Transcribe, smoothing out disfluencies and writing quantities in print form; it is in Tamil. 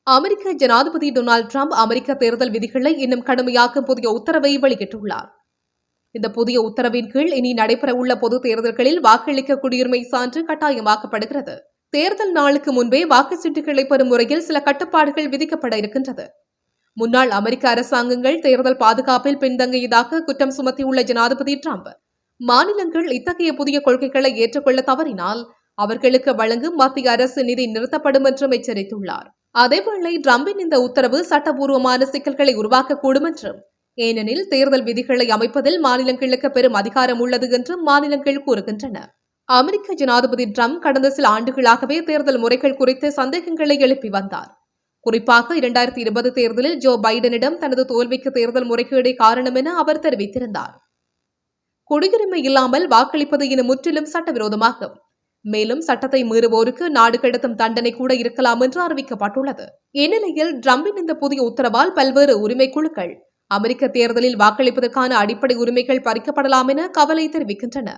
அமெரிக்க ஜனாதிபதி டொனால்டு டிரம்ப் அமெரிக்க தேர்தல் விதிகளை இன்னும் கடுமையாக்கும் புதிய உத்தரவை வெளியிட்டுள்ளார். இந்த புதிய உத்தரவின் கீழ் இனி நடைபெறவுள்ள பொது தேர்தல்களில் வாக்களிக்க குடியுரிமை சான்று கட்டாயமாக்கப்படுகிறது. தேர்தல் நாளுக்கு முன்பே வாக்குச்சீட்டுகளை பெறும் முறையில் சில கட்டுப்பாடுகள் விதிக்கப்பட இருக்கின்றது. முன்னாள் அமெரிக்க அரசாங்கங்கள் தேர்தல் பாதுகாப்பில் பின்தங்கியதாக குற்றம் சுமத்தியுள்ள ஜனாதிபதி டிரம்ப், மாநிலங்கள் இத்தகைய புதிய கொள்கைகளை ஏற்றுக்கொள்ள தவறினால் அவர்களுக்கு வழங்கும் மத்திய அரசு நிதி நிறுத்தப்படும் என்றும் எச்சரித்துள்ளார். அதேவேளை டிரம்பின் இந்த உத்தரவு சட்டபூர்வமான சிக்கல்களை உருவாக்கக்கூடும் என்றும், ஏனெனில் தேர்தல் விதிகளை அமைப்பதில் மாநிலங்களுக்கு பெரும் அதிகாரம் உள்ளது என்றும் மாநிலங்கள் கூறுகின்றன. அமெரிக்க ஜனாதிபதி டிரம்ப் கடந்த சில ஆண்டுகளாகவே தேர்தல் முறைகள் குறித்து சந்தேகங்களை எழுப்பி வந்தார். குறிப்பாக 2020 தேர்தலில் ஜோ பைடனிடம் தனது தோல்விக்கு தேர்தல் முறைகேடே காரணம் என அவர் தெரிவித்திருந்தார். குடியுரிமை இல்லாமல் வாக்களிப்பது என முற்றிலும் சட்டவிரோதமாகும். மேலும் சட்டத்தை மீறுவோருக்கு நாடு கடத்தும் தண்டனை கூட இருக்கலாம் என்று அறிவிக்கப்பட்டுள்ளது. இந்நிலையில் டிரம்பின் இந்த புதிய உத்தரவால் பல்வேறு உரிமை குழுக்கள் அமெரிக்க தேர்தலில் வாக்களிப்பதற்கான அடிப்படை உரிமைகள் பறிக்கப்படலாம் என கவலை தெரிவிக்கின்றன.